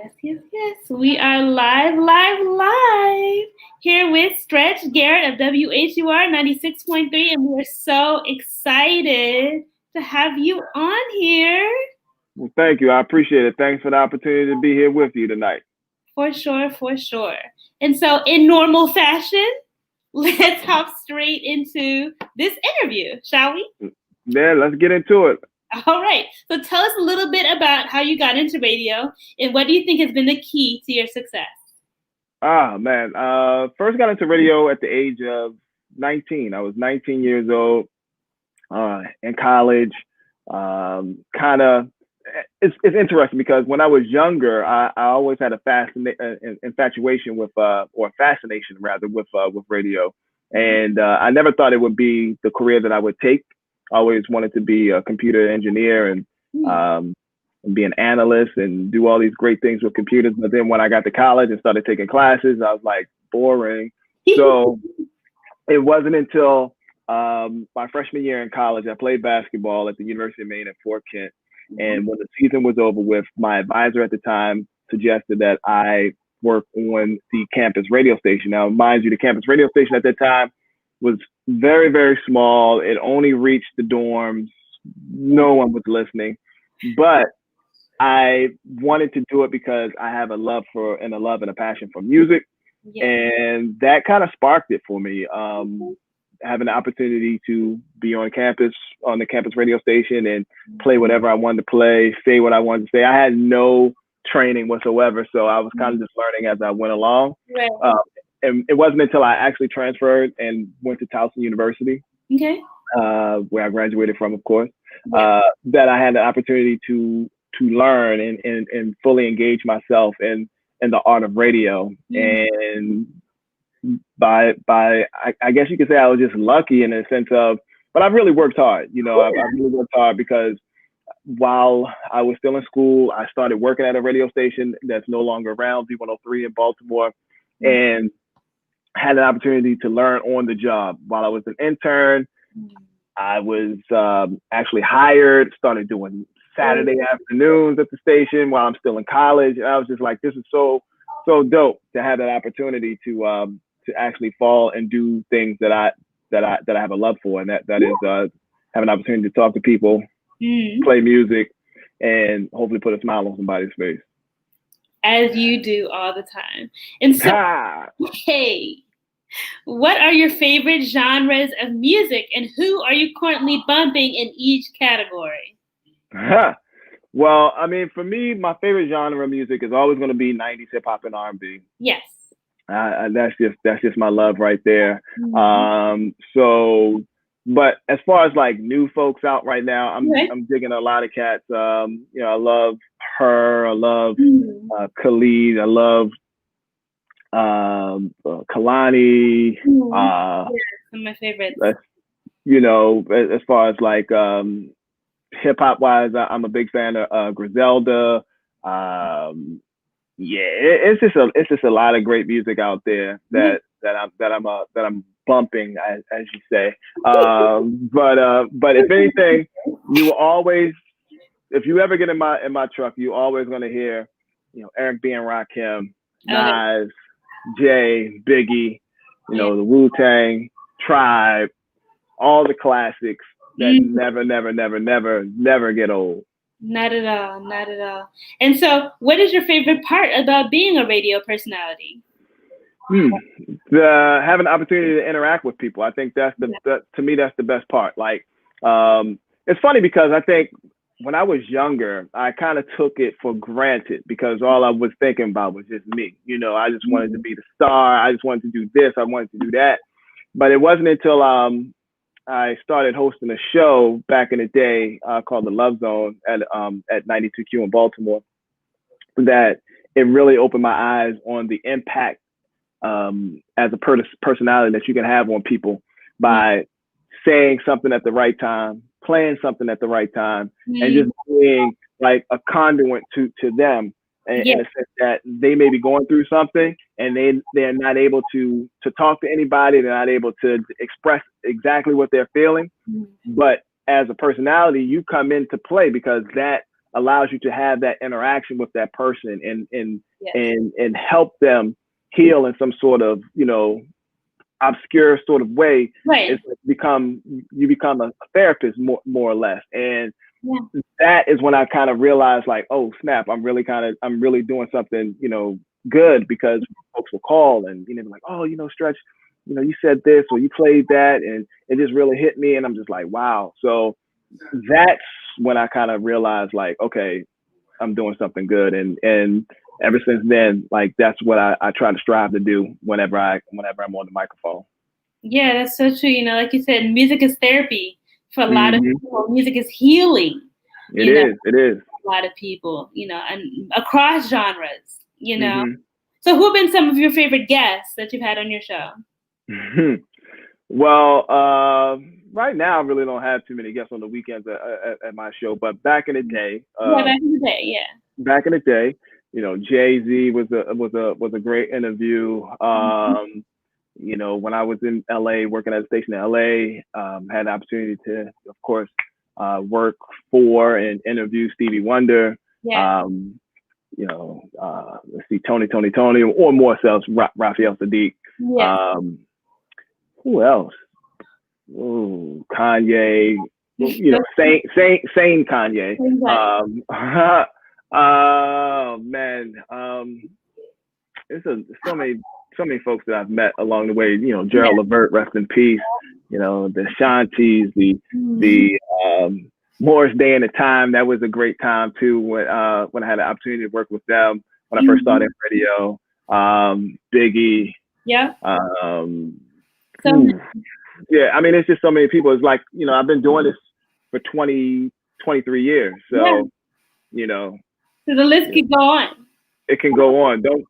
Yes, yes, yes. We are live, live, live here with Stretch Garrett of WHUR 96.3, and we're so excited to have you on here. Well, thank you. I appreciate it. Thanks for the opportunity to be here with you tonight. For sure, for sure. And so, in normal fashion, let's hop straight into this interview, shall we? Yeah, let's get into it. All right. So, tell us a little bit about how you got into radio and what do you think has been the key to your success? Ah, man. First got into radio at the age of 19. I was 19 years old, in college. Kind of, it's interesting because when I was younger, I always had a infatuation with, or fascination rather, with radio. And I never thought it would be the career that I would take. I always wanted to be a computer engineer and be an analyst and do all these great things with computers. But then when I got to college and started taking classes, I was like, boring. So it wasn't until my freshman year in college, I played basketball at the University of Maine at Fort Kent. And when the season was over with, my advisor at the time suggested that I work on the campus radio station. Now, mind you, the campus radio station at that time was very, very small. It only reached the dorms. No one was listening. But I wanted to do it because I have a love and a passion for music. Yeah. And that kind of sparked it for me. Having the opportunity to be on the campus radio station and play whatever I wanted to play, say what I wanted to say. I had no training whatsoever. So I was kind of just learning as I went along. Right. And it wasn't until I actually transferred and went to Towson University, okay, where I graduated from, of course, that I had the opportunity to learn and fully engage myself in the art of radio. And I guess you could say I was just lucky in the sense of, but I've really worked hard. I've really worked hard because while I was still in school, I started working at a radio station that's no longer around, V103 in Baltimore, and had an opportunity to learn on the job. While I was an intern, I was actually hired, started doing Saturday afternoons at the station while I'm still in college. And I was just like, this is so dope to have that opportunity to actually fall and do things that I have a love for, and that is have an opportunity to talk to people, play music, and hopefully put a smile on somebody's face. As you do all the time. And so, hey, what are your favorite genres of music, and who are you currently bumping in each category? Well, I mean, for me, my favorite genre of music is always going to be 90s hip hop and R&B. Yes. That's just my love right there. But as far as like new folks out right now, I'm digging a lot of cats. I love WHUR, I love Khalid, I love Kalani. Some of my favorites. As far as like hip hop wise, I'm a big fan of Griselda. It's just a lot of great music out there that I'm bumping, as you say. But if anything, if you ever get in my truck, you always gonna hear, Eric B. and Rakim, Nas, Jay, Biggie, the Wu-Tang, Tribe, all the classics that never get old. Not at all, not at all. And so, what is your favorite part about being a radio personality? Having the opportunity to interact with people. I think to me, that's the best part. Like, it's funny because I think when I was younger, I kind of took it for granted because all I was thinking about was just me. I just wanted to be the star. I just wanted to do this. I wanted to do that. But it wasn't until I started hosting a show back in the day called The Love Zone at 92Q in Baltimore that it really opened my eyes on the impact as a personality that you can have on people by saying something at the right time, playing something at the right time, and just being like a conduit to them in a sense that they may be going through something and they're not able to talk to anybody. They're not able to express exactly what they're feeling. But as a personality, you come into play because that allows you to have that interaction with that person Yes. and help them heal in some sort of, obscure sort of way. Right. It's you become a therapist more or less. And Yeah. that is when I kind of realized, like, oh snap, I'm really doing something, good, because folks will call and be like, oh, Stretch, you said this or you played that, and it just really hit me, and I'm just like, wow. So that's when I kind of realized, like, okay, I'm doing something good, and ever since then, like, that's what I try to strive to do whenever I'm on the microphone. Yeah, that's so true. Like you said, music is therapy for a lot of people. Music is healing. It is. A lot of people, and across genres, So who have been some of your favorite guests that you've had on your show? Well, right now I really don't have too many guests on the weekends at my show, but back in the day, back in the day, Jay-Z was a great interview. When I was in LA, working at a station in LA, had the opportunity to, of course, work for and interview Stevie Wonder. Yeah. Let's see, Tony, or more so, Raphael Sadiq. Yeah. Who else? Ooh, Kanye. Sane Kanye. Oh man, there's so many folks that I've met along the way. Gerald Levert, rest in peace. The Shanties, the Morris Day and the Time. That was a great time too. When I had the opportunity to work with them when I first started radio. Biggie. Yeah. Yeah, I mean, it's just so many people. It's like, I've been doing this for 23 years. So, So the list can go on. It can go on. Don't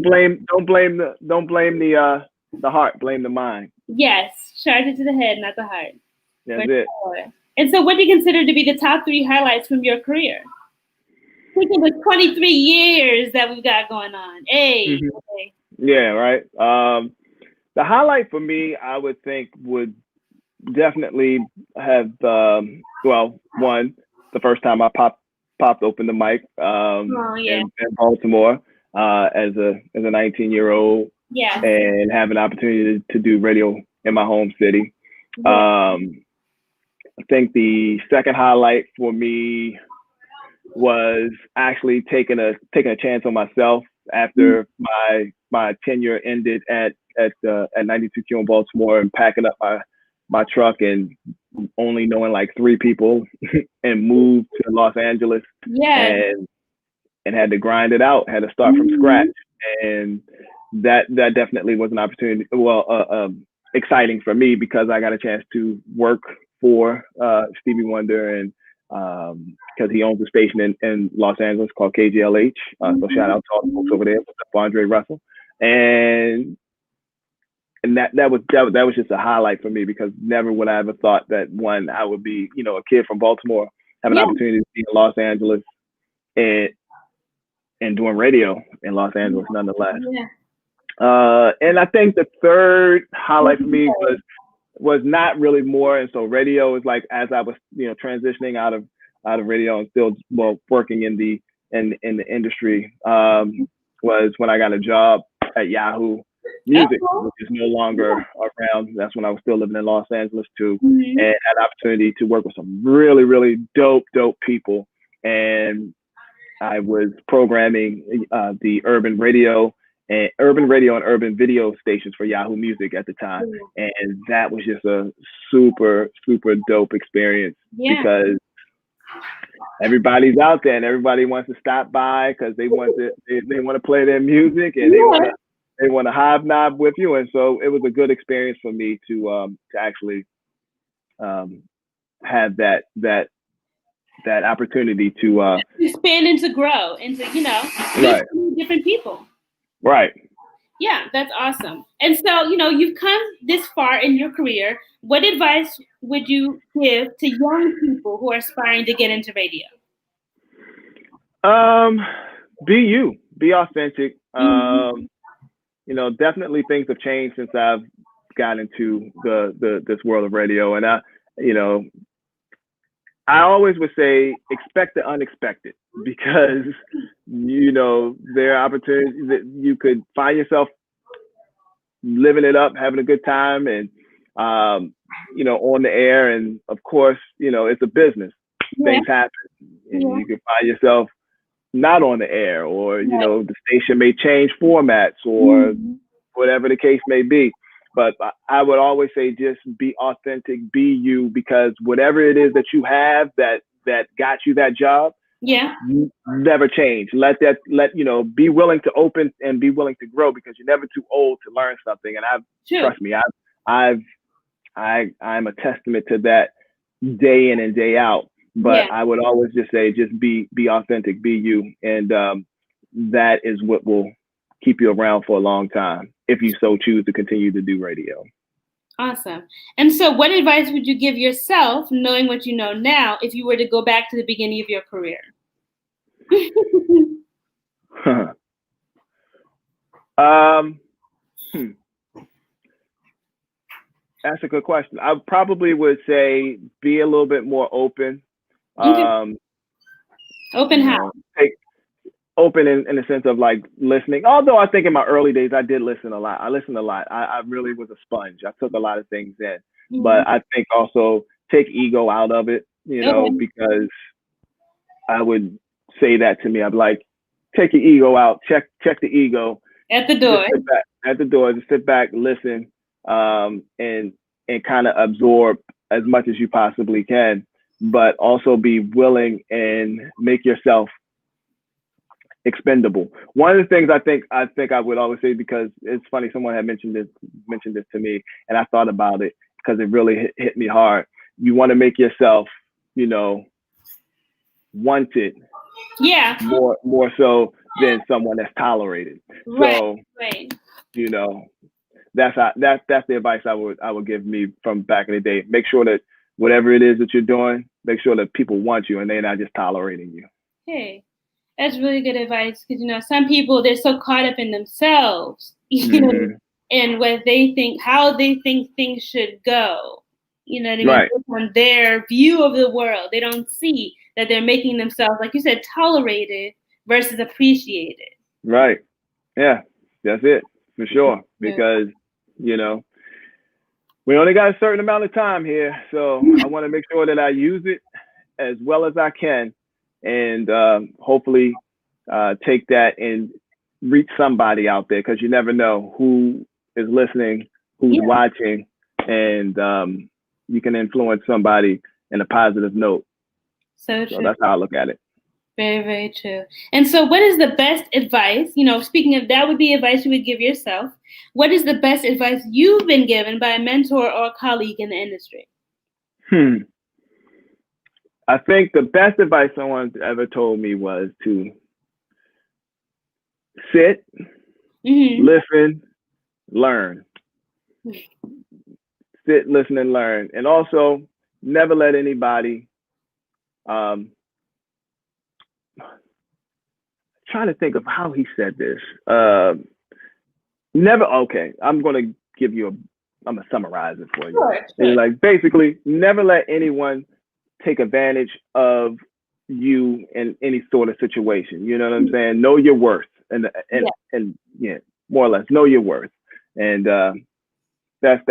blame the heart. Blame the mind. Yes, charge it to the head, not the heart. That's it. And so, what do you consider to be the top 3 highlights from your career? Thinking the 23 years that we've got going on. Hey. Okay. Yeah, right. The highlight for me, I would think, would definitely have one, the first time I popped open the mic in Baltimore as a 19-year-old, and have an opportunity to do radio in my home city. I think the second highlight for me was actually taking a chance on myself after my tenure ended at 92Q in Baltimore, and packing up my truck and only knowing like 3 people and moved to Los Angeles and had to grind it out, had to start from scratch. And that definitely was an opportunity, exciting for me, because I got a chance to work for Stevie Wonder, and because he owns a station in Los Angeles called KGLH. So shout out to all the folks over there, Andre Russell. And that was just a highlight for me, because never would I ever thought that I would be, a kid from Baltimore, have an opportunity to be in Los Angeles and doing radio in Los Angeles nonetheless. And I think the third highlight for me was not really more. And so radio is like, as I was, transitioning out of radio and still working in the industry, was when I got a job at Yahoo Music, which is no longer around. That's when I was still living in Los Angeles too, and had an opportunity to work with some really, really dope people. And I was programming the urban radio and urban video stations for Yahoo Music at the time. And that was just a super, super dope experience, because everybody's out there and everybody wants to stop by because they want to play their music, and they want to hobnob with you. And so it was a good experience for me to actually have that opportunity to expand and to grow and to meet different people. Right. Yeah, that's awesome. And so, you've come this far in your career. What advice would you give to young people who are aspiring to get into radio? Be you. Be authentic. Definitely things have changed since I've got into this world of radio, and I always would say expect the unexpected because there are opportunities that you could find yourself living it up, having a good time, and on the air. And of course, it's a business. Yeah. Things happen, and you can find yourself not on the air, or the station may change formats, or whatever the case may be. But I would always say just be authentic, be you, because whatever it is that you have that got you that job, never change. Be willing to open and be willing to grow, because you're never too old to learn something. And trust me, I'm a testament to that day in and day out. But I would always just say, just be authentic, be you, and that is what will keep you around for a long time if you so choose to continue to do radio. Awesome. And so what advice would you give yourself, knowing what you know now, if you were to go back to the beginning of your career? That's a good question. I probably would say be a little bit more open. Open how? Open in the sense of like listening. Although I think in my early days I did listen a lot. I listened a lot. I really was a sponge. I took a lot of things in. But I think also take ego out of it, because I would say that to me. I'd be like, take your ego out. Check the ego at the door. Just sit back, listen, and kind of absorb as much as you possibly can, but also be willing and make yourself expendable. One of the things I think I would always say, because it's funny, someone had mentioned this to me, and I thought about it because it really hit me hard. You want to make yourself, wanted, more so than someone that's tolerated. So, that's the advice I would give me from back in the day. Make sure that whatever it is that you're doing, make sure that people want you and they're not just tolerating you. Hey, that's really good advice, because some people, they're so caught up in themselves, and what they think, how they think things should go. You know what I mean? Right. On their view of the world, they don't see that they're making themselves, like you said, tolerated versus appreciated. Right. Yeah, that's it for sure. Because we only got a certain amount of time here, so I want to make sure that I use it as well as I can, and hopefully take that and reach somebody out there, because you never know who is listening, who's watching, and you can influence somebody in a positive note. So that's how I look at it. Very, very true. And so what is the best advice, speaking of that would be advice you would give yourself, what is the best advice you've been given by a mentor or a colleague in the industry? I think the best advice someone ever told me was to sit, listen, learn. Sit, listen, and learn. And also never let anybody, trying to think of how he said this. I'm going to give you I'm going to summarize it for you. Sure. Like, basically, never let anyone take advantage of you in any sort of situation. You know what I'm saying? Know your worth, and more or less know your worth. And that's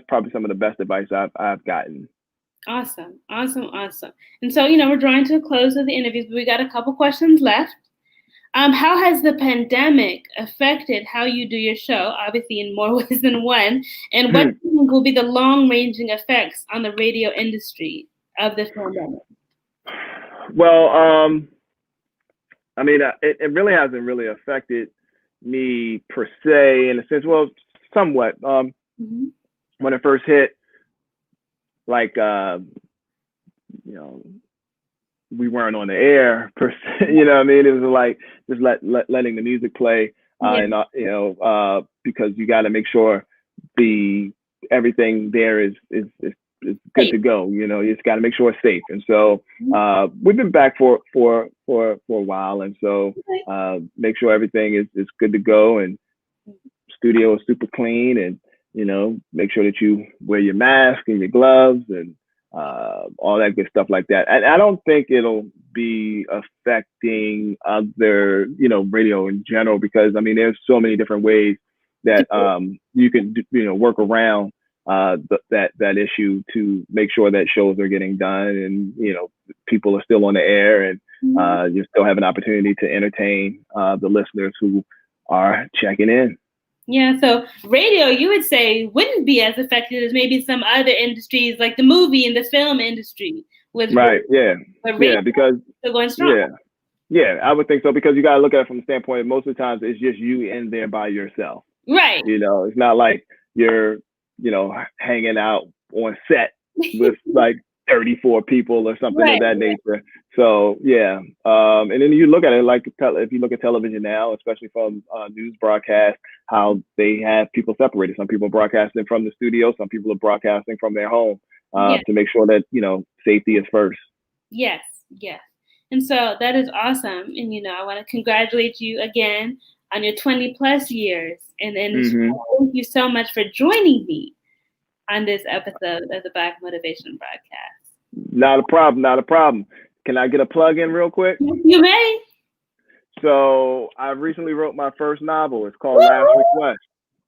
probably some of the best advice I've gotten. Awesome. And so, we're drawing to a close of the interviews, but we got a couple questions left. How has the pandemic affected how you do your show, obviously in more ways than one? And what do you think will be the long-ranging effects on the radio industry of this pandemic? Well, it really hasn't really affected me per se, in a sense. Well, somewhat. When it first hit, like, we weren't on the air per se, you know what I mean? It was like just letting the music play, and because you got to make sure everything there is good to go. You just got to make sure it's safe. And so we've been back for a while, and so make sure everything is good to go, and studio is super clean, and make sure that you wear your mask and your gloves, and all that good stuff like that. And I don't think it'll be affecting other, radio in general, because I mean, there's so many different ways that you can, work around that issue to make sure that shows are getting done, and people are still on the air, and you still have an opportunity to entertain the listeners who are checking in. Yeah, so radio, you would say, wouldn't be as affected as maybe some other industries, like the movie and the film industry. Right. Yeah. Yeah. Because still going strong. Yeah, I would think so, because you got to look at it from the standpoint, most of the times it's just you in there by yourself. Right. It's not like you're, hanging out on set with like 34 people or something of that nature. So yeah, and then you look at it like, if you look at television now, especially from news broadcasts, how they have people separated. Some people are broadcasting from the studio, some people are broadcasting from their home, to make sure that safety is first. Yes. And so that is awesome. And I want to congratulate you again on your 20 plus years. And thank you so much for joining me on this episode of the Black Motivation Broadcast. Not a problem. Can I get a plug in real quick? You may. So I recently wrote my first novel. It's called Last Request.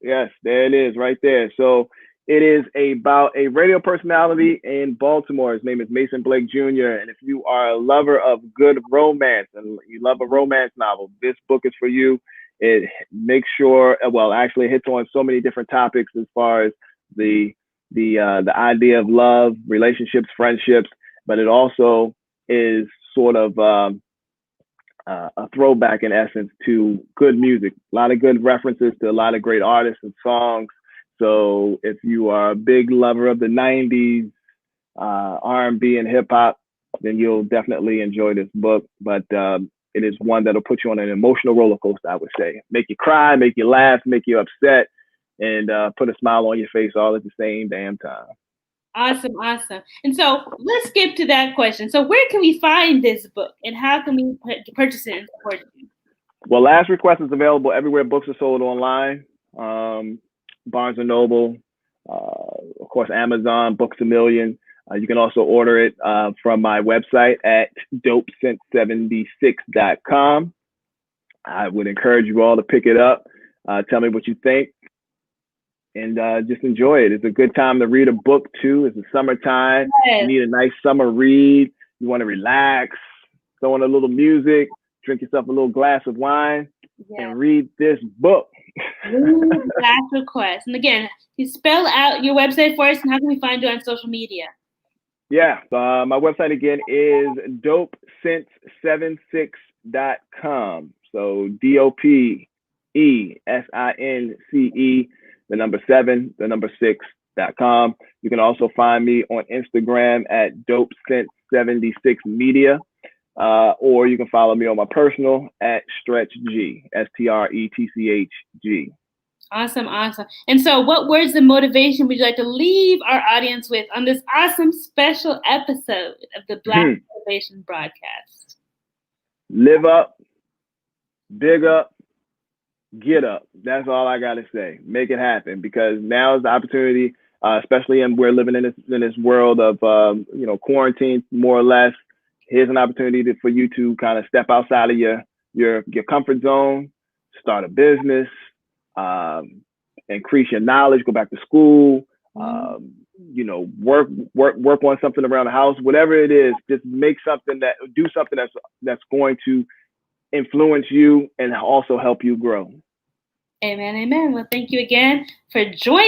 Yes, there it is right there. So it is about a radio personality in Baltimore. His name is Mason Blake Jr. And if you are a lover of good romance and you love a romance novel, this book is for you. It makes sure, actually it hits on so many different topics as far as the idea of love, relationships, friendships, but it also is sort of a throwback in essence to good music. A lot of good references to a lot of great artists and songs. So if you are a big lover of the 90s, R&B and hip hop, then you'll definitely enjoy this book. But it is one that'll put you on an emotional roller coaster, I would say. Make you cry, make you laugh, make you upset, and put a smile on your face all at the same damn time. Awesome. And so let's skip to that question. So where can we find this book, and how can we purchase it and support it? Well, Last Request is available everywhere books are sold online. Barnes & Noble, of course, Amazon, Books A Million. You can also order it from my website at dopescent76.com. I would encourage you all to pick it up. Tell me what you think, and just enjoy it. It's a good time to read a book too. It's the summertime. Yes. You need a nice summer read. You want to relax, throw on a little music, drink yourself a little glass of wine, and read this book. Last Request. And again, you spell out your website for us, and how can we find you on social media? Yeah, my website again is dopescent76.com. So DOPESINCE, the number 7, the number 6.com. You can also find me on Instagram at dopescent76media. Or you can follow me on my personal at StretchG, STRETCHG. Awesome. And so what words of motivation would you like to leave our audience with on this awesome special episode of the Black Motivation Broadcast? Live up, big up, get up. That's all I got to say. Make it happen, because now is the opportunity, especially we're living in this world of, quarantine, more or less. Here's an opportunity for you to kind of step outside of your comfort zone, start a business, increase your knowledge, go back to school, work on something around the house, whatever it is. Just do something that's going to influence you and also help you grow. Amen. Well, thank you again for joining